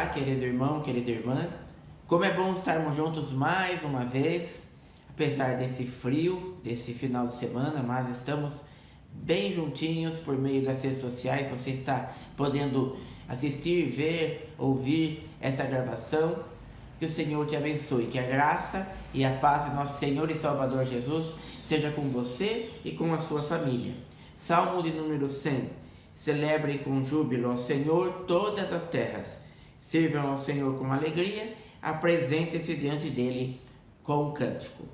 Olá, querido irmão, querida irmã. Como é bom estarmos juntos mais uma vez, apesar desse frio, desse final de semana, mas estamos bem juntinhos por meio das redes sociais. Você está podendo assistir, ver, ouvir essa gravação. Que o Senhor te abençoe, que a graça e a paz de nosso Senhor e Salvador Jesus seja com você e com a sua família. Salmo de número 100. Celebrem com júbilo ao Senhor todas as terras. Sirvam ao Senhor com alegria, apresentem-se diante dele com cântico.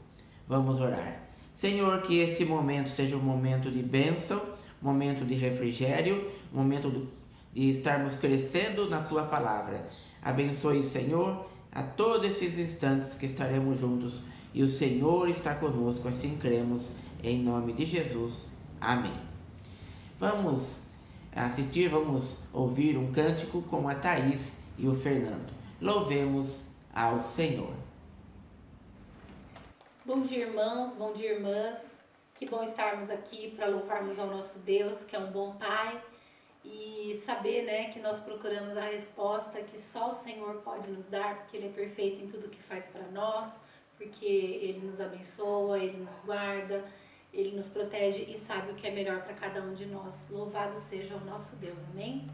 Vamos orar. Senhor, que esse momento seja um momento de bênção, momento de refrigério, momento de estarmos crescendo na Tua Palavra. Abençoe, Senhor, a todos esses instantes que estaremos juntos e o Senhor está conosco, assim cremos, em nome de Jesus. Amém. Vamos ouvir um cântico com a Thaís e o Fernando. Louvemos ao Senhor. Bom dia, irmãos, bom dia, irmãs. Que bom estarmos aqui para louvarmos ao nosso Deus, que é um bom Pai, e saber, que nós procuramos a resposta que só o Senhor pode nos dar, porque Ele é perfeito em tudo que faz para nós, porque Ele nos abençoa, Ele nos guarda, Ele nos protege e sabe o que é melhor para cada um de nós. Louvado seja o nosso Deus, amém?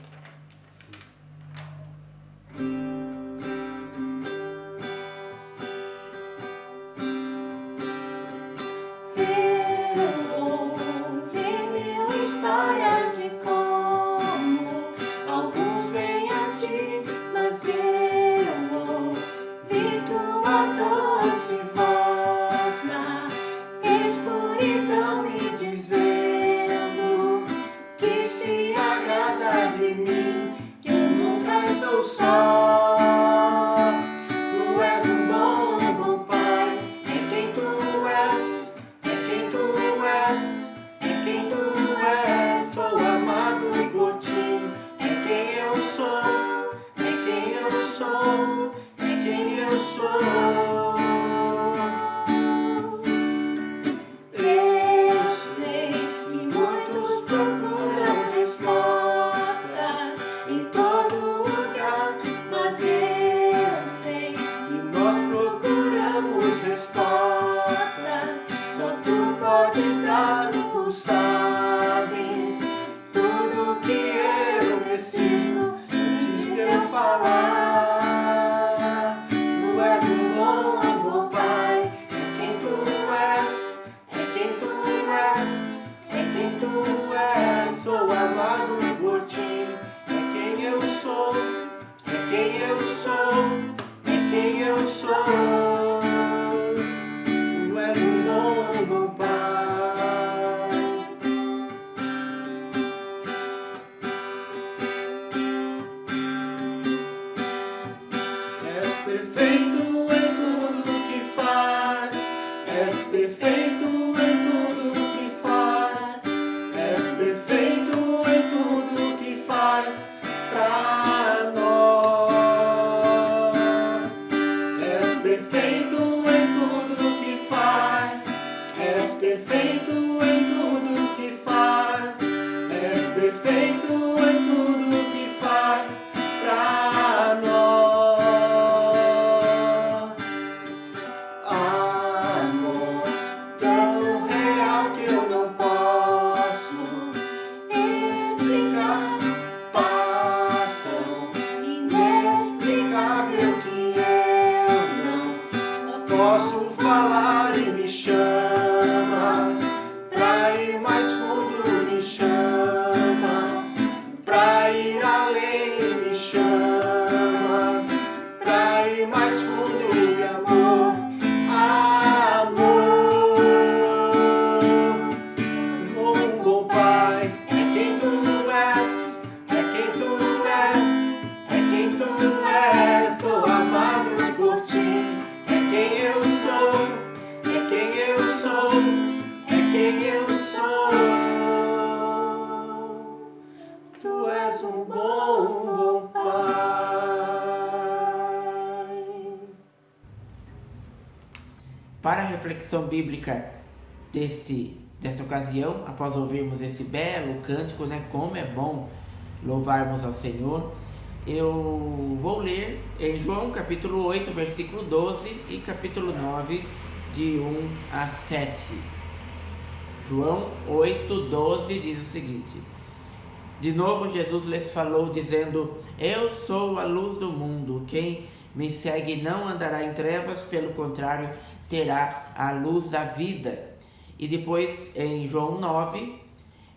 Para a reflexão bíblica dessa ocasião, após ouvirmos esse belo cântico, como é bom louvarmos ao Senhor, eu vou ler em João capítulo 8, versículo 12 e capítulo 9, de 1 a 7. João 8, 12 diz o seguinte: de novo Jesus lhes falou, dizendo: eu sou a luz do mundo. Quem me segue não andará em trevas, pelo contrário, terá a luz da vida. E depois, em João 9,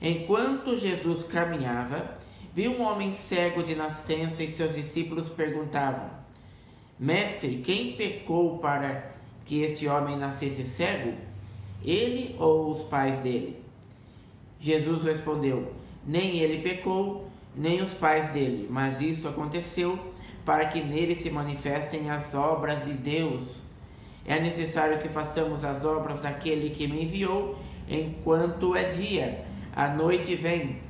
enquanto Jesus caminhava, viu um homem cego de nascença e seus discípulos perguntavam: mestre, quem pecou para que este homem nascesse cego? Ele ou os pais dele? Jesus respondeu: nem ele pecou, nem os pais dele, mas isso aconteceu para que nele se manifestem as obras de Deus. É necessário que façamos as obras daquele que me enviou enquanto é dia. A noite vem,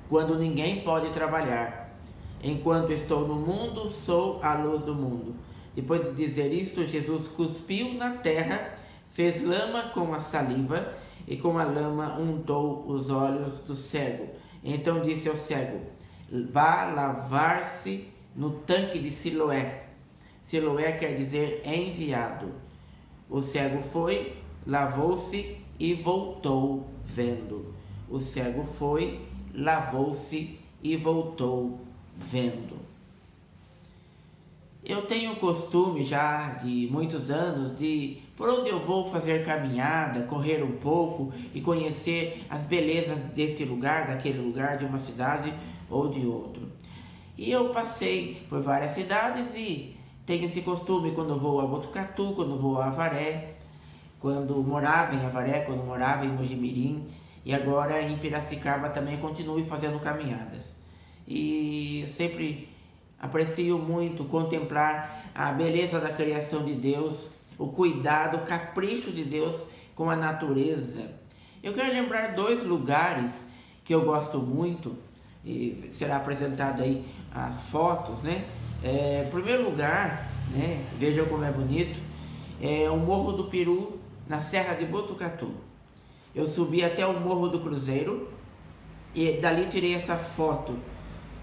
quando ninguém pode trabalhar. Enquanto estou no mundo, sou a luz do mundo. Depois de dizer isto, Jesus cuspiu na terra, fez lama com a saliva e com a lama untou os olhos do cego. Então disse ao cego: vá lavar-se no tanque de Siloé. Siloé quer dizer enviado. O cego foi, lavou-se e voltou vendo. O cego foi, lavou-se e voltou vendo. Eu tenho o costume já de muitos anos de, por onde eu vou fazer caminhada, correr um pouco e conhecer as belezas deste lugar, daquele lugar, de uma cidade ou de outro. E eu passei por várias cidades e tenho esse costume quando vou a Botucatu, quando vou a Avaré, quando morava em Avaré, quando morava em Mojimirim, e agora em Piracicaba também continuo fazendo caminhadas. E sempre aprecio muito contemplar a beleza da criação de Deus, o cuidado, o capricho de Deus com a natureza. Eu quero lembrar 2 lugares que eu gosto muito, e será apresentado aí as fotos, né? Em primeiro lugar, né, vejam como é bonito, é o Morro do Peru, na Serra de Botucatu. Eu subi até o Morro do Cruzeiro e dali tirei essa foto.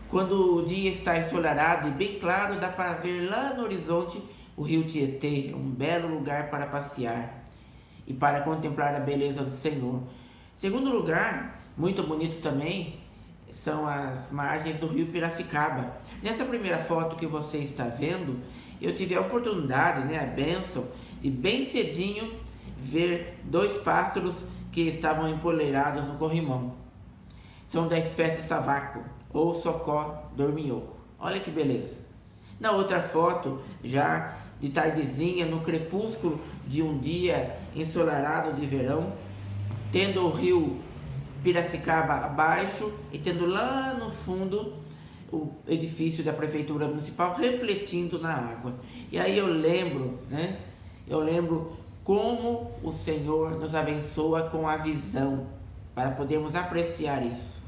Quando o dia está ensolarado e bem claro, dá para ver lá no horizonte o rio Tietê, um belo lugar para passear e para contemplar a beleza do Senhor. Segundo lugar, muito bonito também, são as margens do rio Piracicaba. Nessa primeira foto que você está vendo, eu tive a oportunidade, né, a bênção, de bem cedinho ver 2 pássaros que estavam empoleirados no corrimão. São da espécie savaco, ou socó dorminhoco. Olha que beleza. Na outra foto, já de tardezinha, no crepúsculo de um dia ensolarado de verão, tendo o rio Piracicaba abaixo e tendo lá no fundo o edifício da Prefeitura Municipal refletindo na água. E aí eu lembro, né? Eu lembro como o Senhor nos abençoa com a visão para podermos apreciar isso.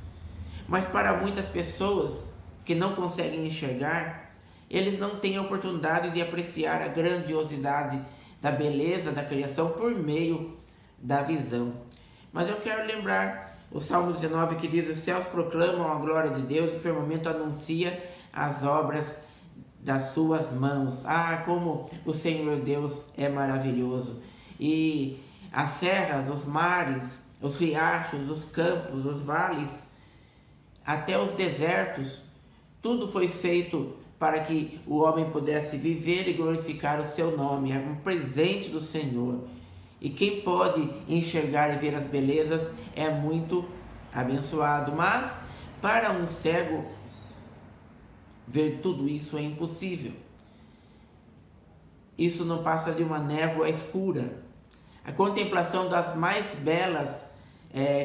Mas para muitas pessoas que não conseguem enxergar, eles não têm a oportunidade de apreciar a grandiosidade da beleza da criação por meio da visão. Mas eu quero lembrar o Salmo 19 que diz: os céus proclamam a glória de Deus e o firmamento anuncia as obras das suas mãos. Ah, como o Senhor Deus é maravilhoso! E as serras, os mares, os riachos, os campos, os vales, até os desertos, tudo foi feito para que o homem pudesse viver e glorificar o seu nome. É um presente do Senhor. E quem pode enxergar e ver as belezas é muito abençoado. Mas para um cego, ver tudo isso é impossível. Isso não passa de uma névoa escura. A contemplação das mais belas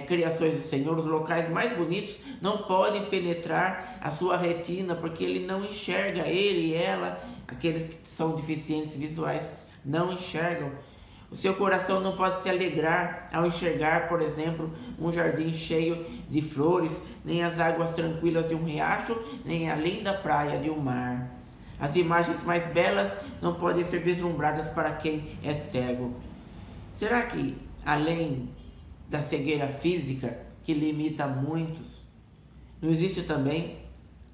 criações do Senhor, os locais mais bonitos, não podem penetrar a sua retina, porque ele não enxerga, ele e ela, aqueles que são deficientes visuais, não enxergam. O seu coração não pode se alegrar ao enxergar, por exemplo, um jardim cheio de flores, nem as águas tranquilas de um riacho, nem a linda praia de um mar. As imagens mais belas não podem ser vislumbradas para quem é cego. Será que, além da cegueira física, que limita muitos, não existe também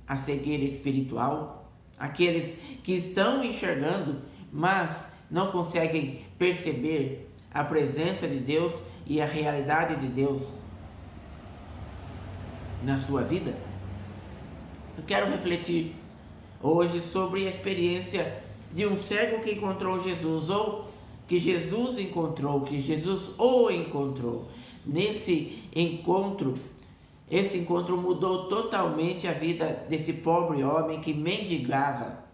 a cegueira espiritual, aqueles que estão enxergando, mas não conseguem perceber a presença de Deus e a realidade de Deus na sua vida? Eu quero refletir hoje sobre a experiência de um cego que encontrou Jesus, ou que Jesus encontrou, que Jesus o encontrou. Nesse encontro, esse encontro mudou totalmente a vida desse pobre homem que mendigava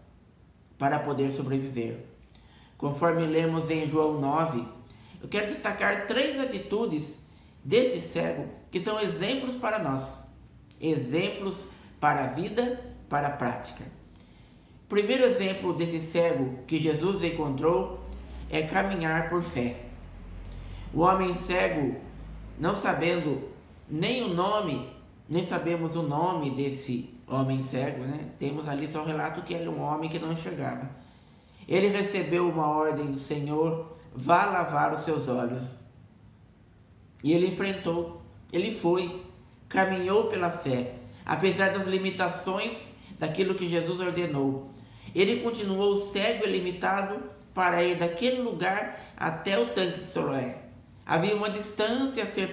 para poder sobreviver. Conforme lemos em João 9, eu quero destacar 3 atitudes desse cego que são exemplos para nós, exemplos para a vida, para a prática. O primeiro exemplo desse cego que Jesus encontrou é caminhar por fé. O homem cego, não sabendo nem o nome, nem sabemos o nome desse homem cego, né? Temos ali só o relato que ele é um homem que não enxergava. Ele recebeu uma ordem do Senhor: vá lavar os seus olhos. E ele enfrentou, ele foi, caminhou pela fé, apesar das limitações daquilo que Jesus ordenou. Ele continuou cego e limitado para ir daquele lugar até o tanque de Siloé. Havia uma distância a ser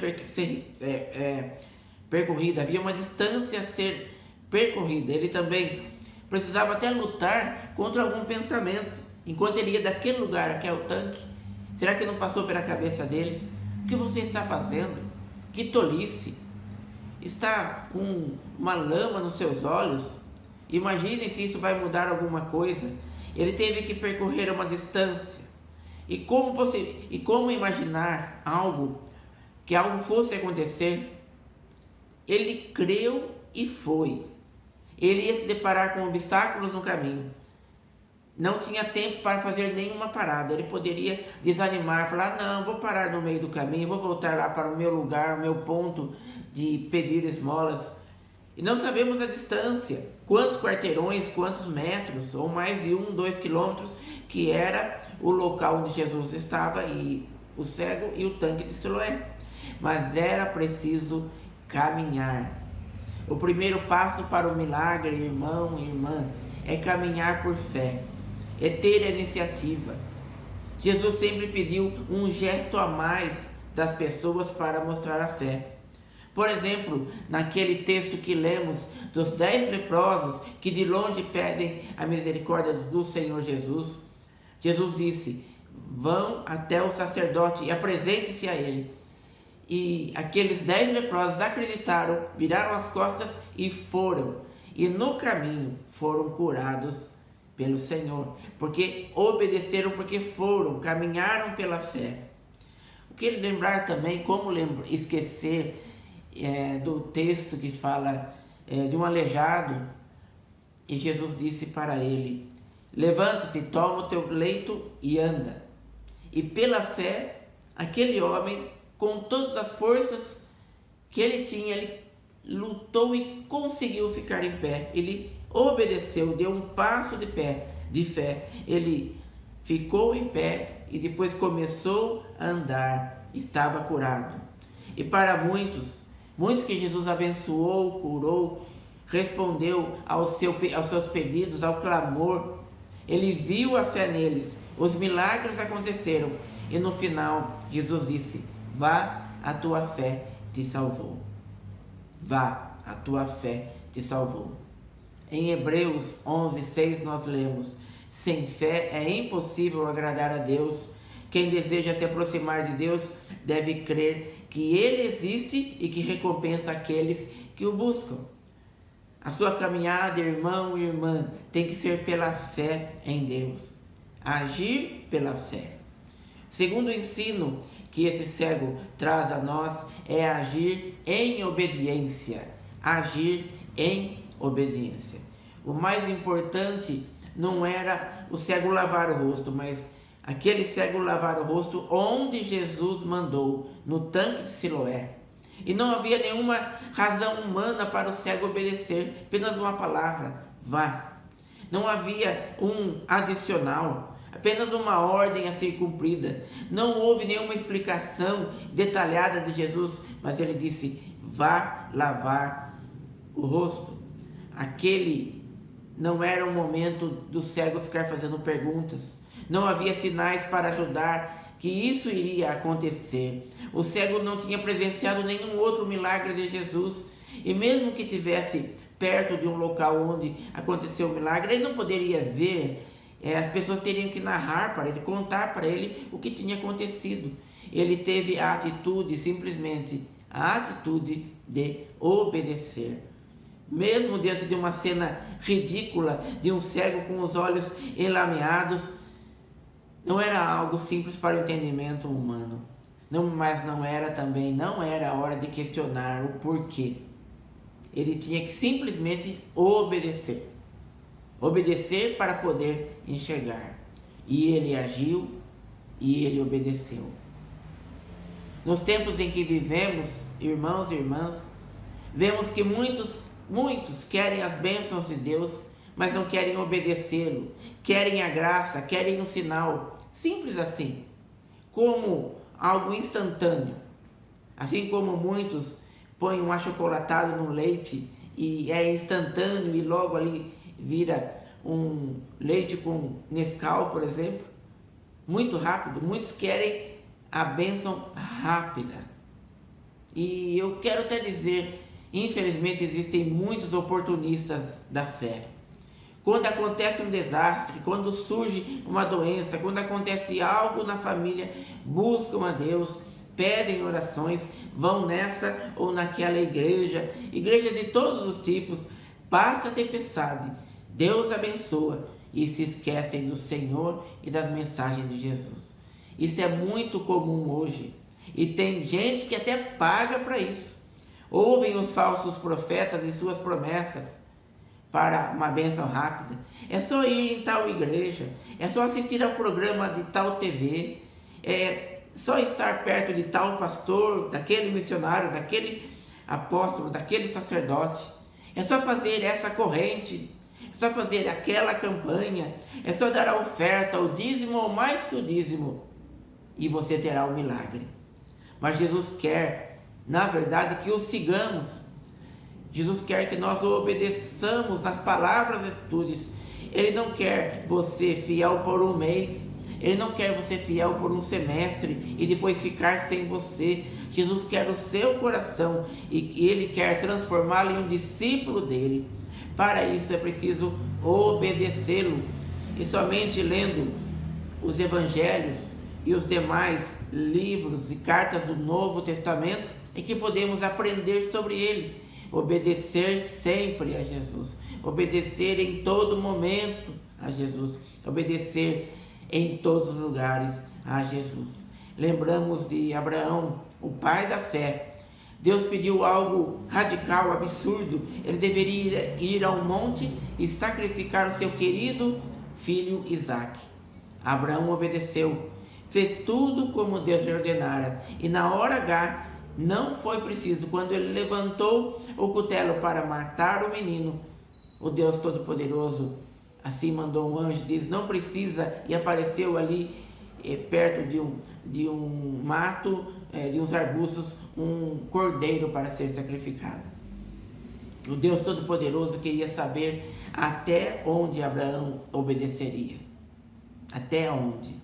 percorrida, havia uma distância a ser percorrida. Ele também precisava até lutar contra algum pensamento. Enquanto ele ia daquele lugar até o tanque, será que não passou pela cabeça dele: o que você está fazendo? Que tolice! Está com uma lama nos seus olhos? Imagine se isso vai mudar alguma coisa. Ele teve que percorrer uma distância. E como imaginar que algo fosse acontecer? Ele creu e foi. Ele ia se deparar com obstáculos no caminho. Não tinha tempo para fazer nenhuma parada. Ele poderia desanimar, falar: não, vou parar no meio do caminho, vou voltar lá para o meu lugar, o meu ponto de pedir esmolas. E não sabemos a distância, quantos quarteirões, quantos metros, ou mais de 2 quilômetros, que era o local onde Jesus estava, e o cego e o tanque de Siloé. Mas era preciso caminhar. O primeiro passo para o milagre, irmão e irmã, é caminhar por fé, é ter a iniciativa. Jesus sempre pediu um gesto a mais das pessoas para mostrar a fé. Por exemplo, naquele texto que lemos dos 10 leprosos que de longe pedem a misericórdia do Senhor Jesus, Jesus disse: vão até o sacerdote e apresentem-se a ele. E aqueles 10 leprosos acreditaram, viraram as costas e foram. E no caminho foram curados pelo Senhor, porque obedeceram, porque foram, caminharam pela fé. O que lembrar também, como esquecer do texto que fala de um aleijado, e Jesus disse para ele: levanta-se, toma o teu leito e anda. E pela fé, aquele homem, com todas as forças que ele tinha, ele lutou e conseguiu ficar em pé. Ele obedeceu, deu um passo de fé. Ele ficou em pé e depois começou a andar. Estava curado. E para muitos que Jesus abençoou, curou, respondeu aos seus pedidos, ao clamor, ele viu a fé neles, os milagres aconteceram, e no final Jesus disse: vá, a tua fé te salvou. Vá, a tua fé te salvou. Em Hebreus 11:6 nós lemos: sem fé é impossível agradar a Deus. Quem deseja se aproximar de Deus deve crer que Ele existe e que recompensa aqueles que o buscam. A sua caminhada, irmão e irmã, tem que ser pela fé em Deus. Agir pela fé. Segundo ensino que esse cego traz a nós é agir em obediência. Agir em obediência. O mais importante não era o cego lavar o rosto, mas aquele cego lavar o rosto onde Jesus mandou, no tanque de Siloé. E não havia nenhuma razão humana para o cego obedecer, apenas uma palavra: vá. Não havia um adicional, apenas uma ordem a ser cumprida. Não houve nenhuma explicação detalhada de Jesus, mas ele disse: vá lavar o rosto. aquele não era o momento do cego ficar fazendo perguntas. Não havia sinais para ajudar que isso iria acontecer. O cego não tinha presenciado nenhum outro milagre de Jesus. E mesmo que tivesse perto de um local onde aconteceu o milagre, ele não poderia ver. As pessoas teriam que narrar para ele, contar para ele o que tinha acontecido. Ele teve a atitude, simplesmente a atitude de obedecer. Mesmo diante de uma cena ridícula, de um cego com os olhos enlameados, não era algo simples para o entendimento humano. Mas não era a hora de questionar o porquê. Ele tinha que simplesmente obedecer. Obedecer para poder enxergar. E ele agiu e ele obedeceu. Nos tempos em que vivemos, irmãos e irmãs, vemos que muitos querem as bênçãos de Deus, mas não querem obedecê-lo. Querem a graça, querem um sinal. Simples assim. Como algo instantâneo. Assim como muitos põem um achocolatado no leite e é instantâneo e logo ali vira um leite com Nescau, por exemplo. Muito rápido. Muitos querem a bênção rápida. E eu quero até dizer, infelizmente existem muitos oportunistas da fé. Quando acontece um desastre, quando surge uma doença, quando acontece algo na família, buscam a Deus, pedem orações, vão nessa ou naquela igreja de todos os tipos, passa a tempestade, Deus abençoa e se esquecem do Senhor e das mensagens de Jesus. Isso é muito comum hoje e tem gente que até paga para isso. Ouvem os falsos profetas e suas promessas para uma bênção rápida. É só ir em tal igreja, é só assistir ao programa de tal TV, é só estar perto de tal pastor, daquele missionário, daquele apóstolo, daquele sacerdote. É só fazer essa corrente, é só fazer aquela campanha, é só dar a oferta, o dízimo ou mais que o dízimo, e você terá o milagre. Mas Jesus quer, na verdade, que o sigamos. Jesus quer que nós o obedeçamos nas palavras e atitudes. Ele não quer você fiel por um mês. Ele não quer você fiel por um semestre e depois ficar sem você. Jesus quer o seu coração e Ele quer transformá-lo em um discípulo dele. Para isso é preciso obedecê-lo. E somente lendo os evangelhos e os demais livros e cartas do Novo Testamento é que podemos aprender sobre ele. Obedecer sempre a Jesus, obedecer em todo momento a Jesus, obedecer em todos os lugares a Jesus. Lembramos de Abraão, o pai da fé. Deus pediu algo radical, absurdo. Ele deveria ir ao monte e sacrificar o seu querido filho Isaque. Abraão obedeceu, fez tudo como Deus lhe ordenara, e na hora H não foi preciso. Quando ele levantou o cutelo para matar o menino, o Deus Todo-Poderoso assim mandou um anjo, diz, não precisa, e apareceu ali perto de um mato, de uns arbustos, um cordeiro para ser sacrificado. O Deus Todo-Poderoso queria saber até onde Abraão obedeceria. Até onde?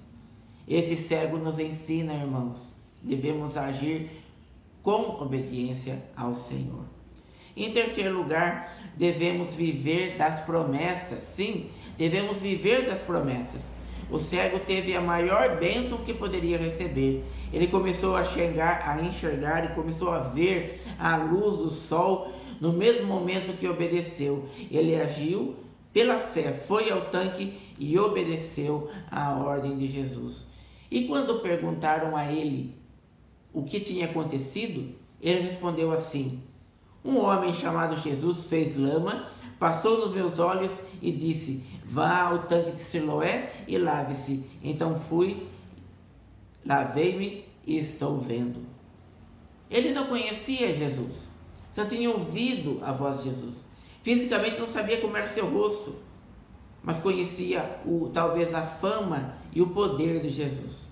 Esse cego nos ensina, irmãos, devemos agir com obediência ao Senhor. Em terceiro lugar, devemos viver das promessas. Sim, devemos viver das promessas. O cego teve a maior bênção que poderia receber. Ele começou a enxergar e começou a ver a luz do sol no mesmo momento que obedeceu. Ele agiu pela fé, foi ao tanque e obedeceu à ordem de Jesus. E quando perguntaram a ele o que tinha acontecido, ele respondeu assim: um homem chamado Jesus fez lama, passou nos meus olhos e disse, vá ao tanque de Siloé e lave-se. Então fui, lavei-me e estou vendo. Ele não conhecia Jesus, só tinha ouvido a voz de Jesus. Fisicamente não sabia como era seu rosto, mas conhecia talvez a fama e o poder de Jesus.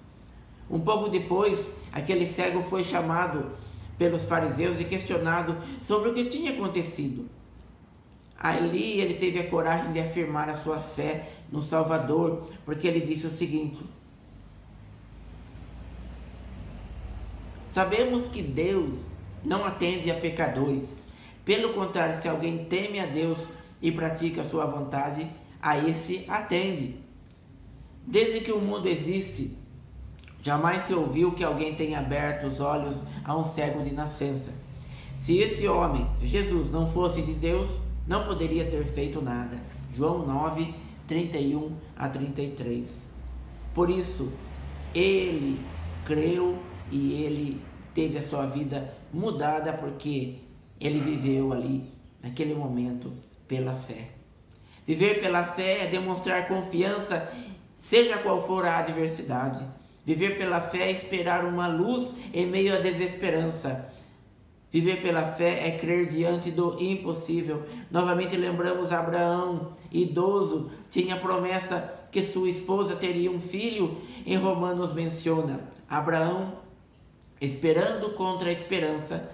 Um pouco depois, aquele cego foi chamado pelos fariseus e questionado sobre o que tinha acontecido. Ali ele teve a coragem de afirmar a sua fé no Salvador, porque ele disse o seguinte: sabemos que Deus não atende a pecadores. Pelo contrário, se alguém teme a Deus e pratica a sua vontade, a esse atende. Desde que o mundo existe, jamais se ouviu que alguém tenha aberto os olhos a um cego de nascença. Se esse homem, se Jesus, não fosse de Deus, não poderia ter feito nada. João 9, 31 a 33. Por isso, ele creu e ele teve a sua vida mudada, porque ele viveu ali, naquele momento, pela fé. Viver pela fé é demonstrar confiança, seja qual for a adversidade. Viver pela fé é esperar uma luz em meio à desesperança. Viver pela fé é crer diante do impossível. Novamente lembramos Abraão, idoso, tinha promessa que sua esposa teria um filho. Em Romanos menciona: Abraão, esperando contra a esperança,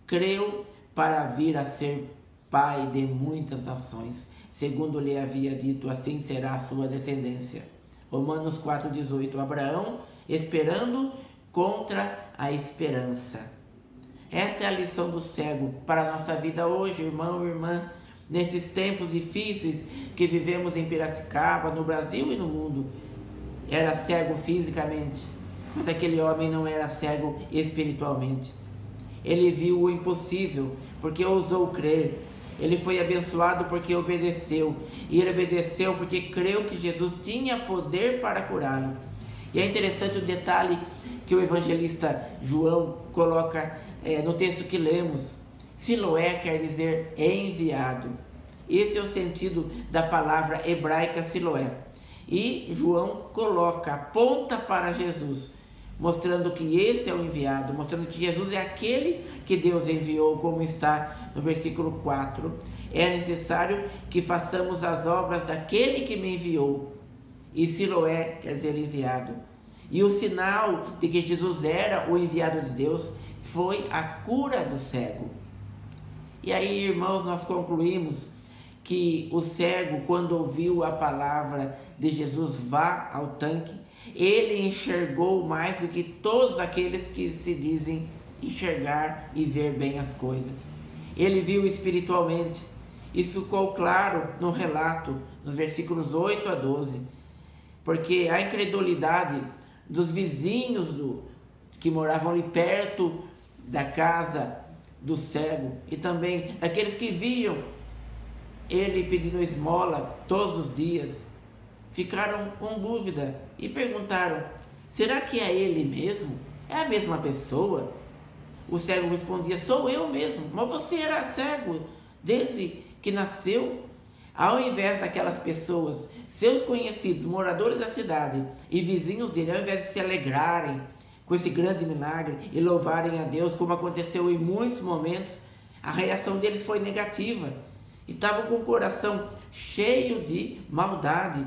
creu para vir a ser pai de muitas nações. Segundo lhe havia dito, assim será a sua descendência. Romanos 4,18. Abraão, esperando contra a esperança. Esta é a lição do cego para a nossa vida hoje, irmão e irmã, nesses tempos difíceis que vivemos em Piracicaba, no Brasil e no mundo. Era cego fisicamente, mas aquele homem não era cego espiritualmente. Ele viu o impossível porque ousou crer. Ele foi abençoado porque obedeceu. E ele obedeceu porque creu que Jesus tinha poder para curá-lo. E é interessante o detalhe que o evangelista João coloca no texto que lemos. Siloé quer dizer enviado. Esse é o sentido da palavra hebraica Siloé. E João coloca, aponta para Jesus, mostrando que esse é o enviado, mostrando que Jesus é aquele que Deus enviou, como está no versículo 4. É necessário que façamos as obras daquele que me enviou. E Siloé quer dizer enviado. E o sinal de que Jesus era o enviado de Deus foi a cura do cego. E aí, irmãos, nós concluímos que o cego, quando ouviu a palavra de Jesus, vá ao tanque, ele enxergou mais do que todos aqueles que se dizem enxergar e ver bem as coisas. Ele viu espiritualmente. Isso ficou claro no relato, nos versículos 8 a 12. Porque a incredulidade dos vizinhos que moravam ali perto da casa do cego, e também daqueles que viam ele pedindo esmola todos os dias, ficaram com dúvida e perguntaram: será que é ele mesmo? É a mesma pessoa? O cego respondia: sou eu mesmo. Mas você era cego desde que nasceu? Ao invés daquelas pessoas, seus conhecidos, moradores da cidade e vizinhos dele, ao invés de se alegrarem com esse grande milagre e louvarem a Deus, como aconteceu em muitos momentos, a reação deles foi negativa. Estavam com o coração cheio de maldade.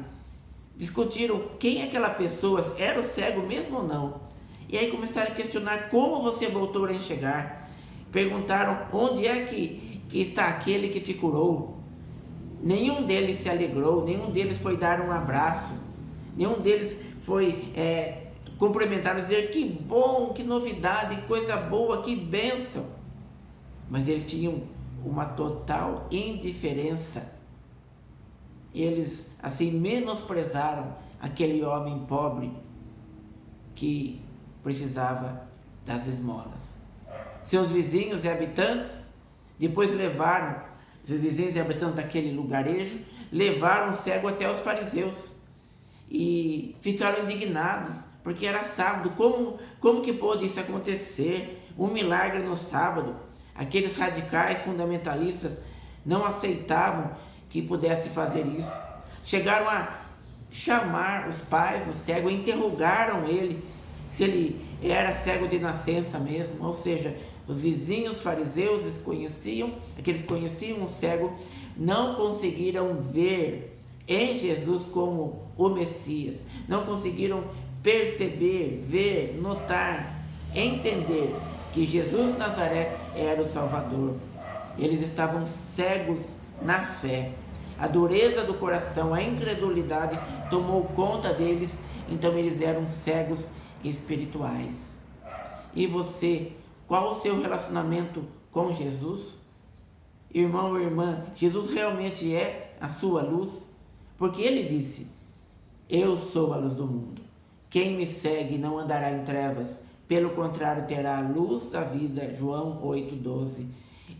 Discutiram quem aquela pessoa era, o cego mesmo ou não. E aí começaram a questionar: como você voltou a enxergar? Perguntaram: onde é que está aquele que te curou? Nenhum deles se alegrou, nenhum deles foi dar um abraço, nenhum deles foi cumprimentar e dizer: que bom, que novidade, que coisa boa, que bênção. Mas eles tinham uma total indiferença. Eles assim menosprezaram aquele homem pobre que precisava das esmolas. Seus vizinhos e habitantes depois levaram, os vizinhos e habitantes daquele lugarejo, levaram o cego até os fariseus e ficaram indignados, porque era sábado. Como que pôde isso acontecer? Um milagre no sábado. Aqueles radicais fundamentalistas não aceitavam que pudesse fazer isso. Chegaram a chamar os pais do cego, interrogaram ele se ele era cego de nascença mesmo. Ou seja, os vizinhos fariseus aqueles que conheciam o cego, não conseguiram ver em Jesus como o Messias, não conseguiram perceber, ver, notar, entender que Jesus de Nazaré era o Salvador. Eles estavam cegos na fé. A dureza do coração, a incredulidade tomou conta deles, então eles eram cegos espirituais. E você, qual o seu relacionamento com Jesus? Irmão ou irmã, Jesus realmente é a sua luz? Porque ele disse: eu sou a luz do mundo. Quem me segue não andará em trevas, pelo contrário terá a luz da vida. João 8,12.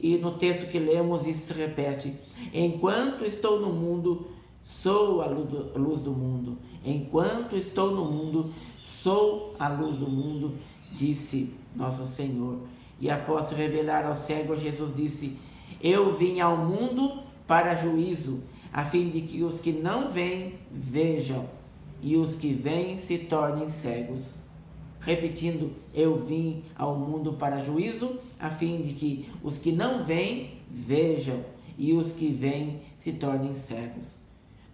E no texto que lemos isso se repete: enquanto estou no mundo, sou a luz do mundo. Enquanto estou no mundo, sou a luz do mundo, disse nosso Senhor. E após se revelar ao cego, Jesus disse: eu vim ao mundo para juízo, a fim de que os que não veem vejam, e os que veem se tornem cegos. Repetindo, eu vim ao mundo para juízo, a fim de que os que não veem vejam, e os que veem se tornem cegos.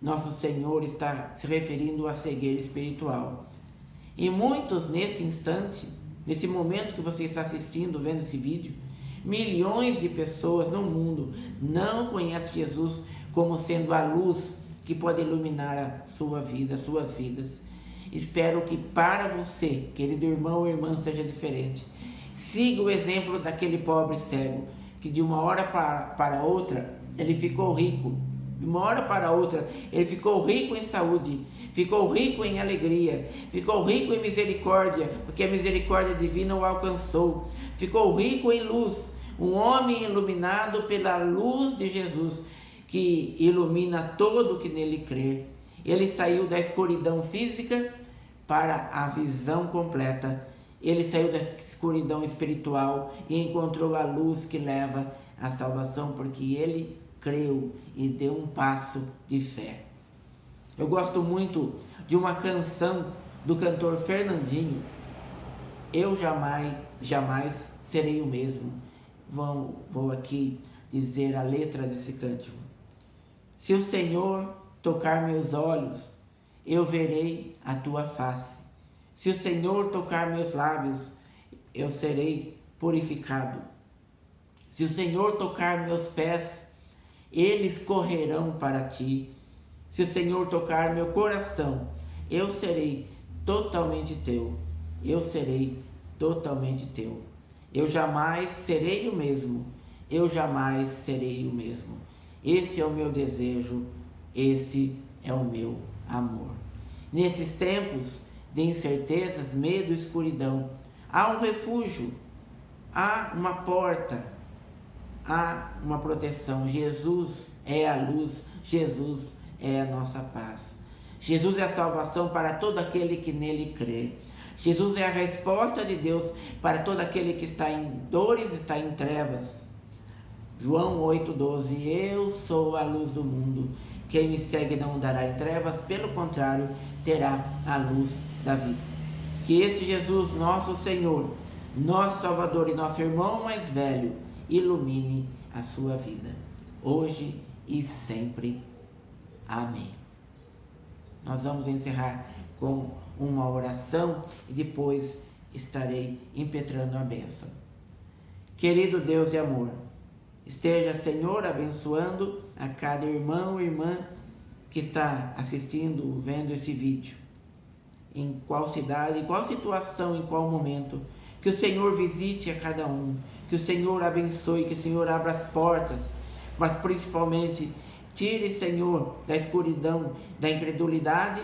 Nosso Senhor está se referindo à cegueira espiritual. E muitos nesse instante, nesse momento que você está assistindo, vendo esse vídeo, milhões de pessoas no mundo não conhecem Jesus como sendo a luz que pode iluminar a sua vida, as suas vidas. Espero que para você, querido irmão ou irmã, seja diferente. Siga o exemplo daquele pobre cego, que de uma hora para outra ele ficou rico. De uma hora para outra ele ficou rico em saúde, ficou rico em alegria, ficou rico em misericórdia, porque a misericórdia divina o alcançou. Ficou rico em luz, um homem iluminado pela luz de Jesus, que ilumina todo o que nele crê. Ele saiu da escuridão física para a visão completa. Ele saiu da escuridão espiritual e encontrou a luz que leva à salvação, porque ele creu e deu um passo de fé. Eu gosto muito de uma canção do cantor Fernandinho. Eu jamais serei o mesmo. Vou aqui dizer a letra desse cântico. Se o Senhor tocar meus olhos, eu verei a tua face. Se o Senhor tocar meus lábios, eu serei purificado. Se o Senhor tocar meus pés, eles correrão para ti. Se o Senhor tocar meu coração, eu serei totalmente teu. Eu serei totalmente teu. Eu jamais serei o mesmo. Eu jamais serei o mesmo. Este é o meu desejo. Este é o meu amor. Nesses tempos de incertezas, medo e escuridão, há um refúgio, há uma porta, há uma proteção. Jesus é a luz, Jesus é a nossa paz. Jesus é a salvação para todo aquele que nele crê. Jesus é a resposta de Deus para todo aquele que está em dores, está em trevas. João 8,12. Eu sou a luz do mundo. Quem me segue não andará em trevas, pelo contrário, terá a luz da vida. Que esse Jesus, nosso Senhor, nosso Salvador e nosso irmão mais velho, ilumine a sua vida, hoje e sempre. Amém. Nós vamos encerrar com uma oração e depois estarei impetrando a bênção. Querido Deus de amor, esteja, Senhor, abençoando a cada irmão e irmã que está assistindo, vendo esse vídeo. Em qual cidade, em qual situação, em qual momento. Que o Senhor visite a cada um. Que o Senhor abençoe, que o Senhor abra as portas. Mas principalmente, tire, Senhor, da escuridão, da incredulidade.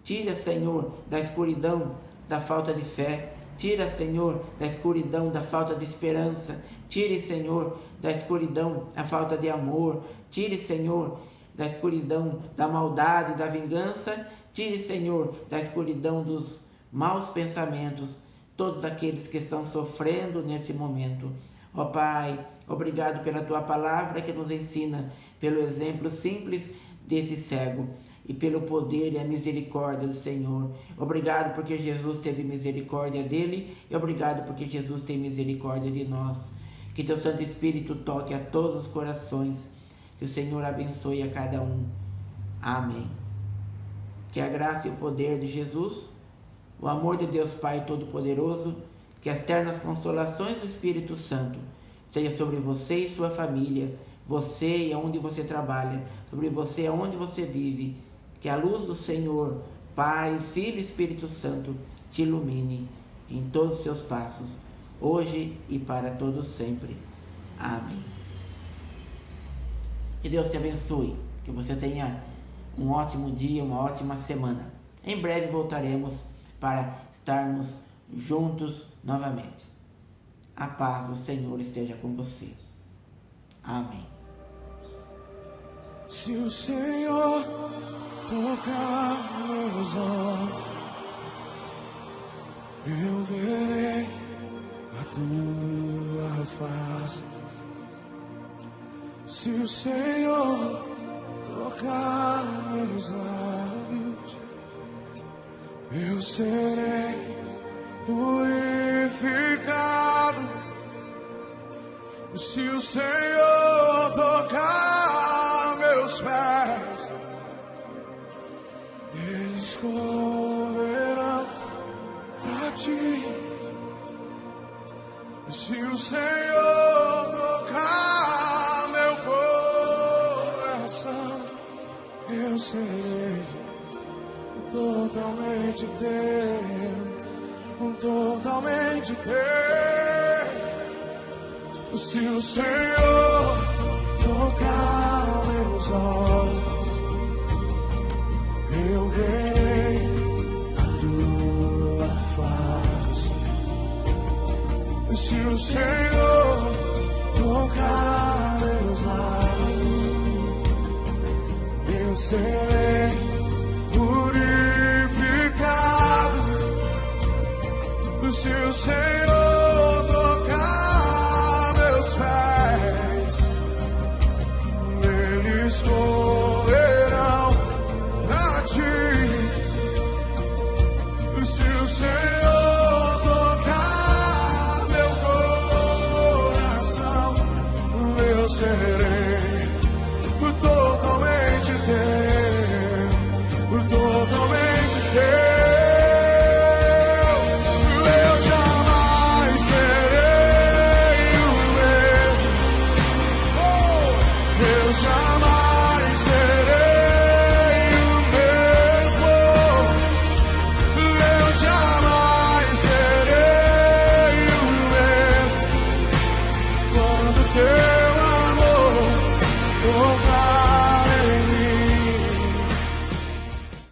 Tira, Senhor, da escuridão, da falta de fé. Tira, Senhor, da escuridão, da falta de esperança. Tire, Senhor, da escuridão, a falta de amor. Tire, Senhor, da escuridão, da maldade, da vingança. Tire, Senhor, da escuridão dos maus pensamentos, todos aqueles que estão sofrendo nesse momento. Ó Pai, obrigado pela Tua palavra que nos ensina, pelo exemplo simples desse cego e pelo poder e a misericórdia do Senhor. Obrigado porque Jesus teve misericórdia dele e obrigado porque Jesus tem misericórdia de nós. Que Teu Santo Espírito toque a todos os corações, que o Senhor abençoe a cada um. Amém. Que a graça e o poder de Jesus, o amor de Deus Pai Todo-Poderoso, que as ternas consolações do Espírito Santo seja sobre você e sua família, você e aonde você trabalha, sobre você e aonde você vive. Que a luz do Senhor, Pai, Filho e Espírito Santo, te ilumine em todos os seus passos, hoje e para todos sempre. Amém. Que Deus te abençoe, que você tenha um ótimo dia, uma ótima semana. Em breve voltaremos para estarmos juntos novamente. A paz do Senhor esteja com você. Amém. Se o Senhor tocar meus olhos, eu verei a tua face. Se o Senhor tocar meus lábios, eu serei purificado. Se o Senhor tocar meus pés, eles correrão pra ti. Se o Senhor tocar meu coração, eu serei totalmente teu, totalmente teu. Se o Senhor tocar meus olhos, eu verei a tua face. Se o Senhor tocar meus lábios, eu serei purificado. Se o Senhor tocar meus pés, eles correrão pra ti. Se o Senhor tocar meu coração, eu serei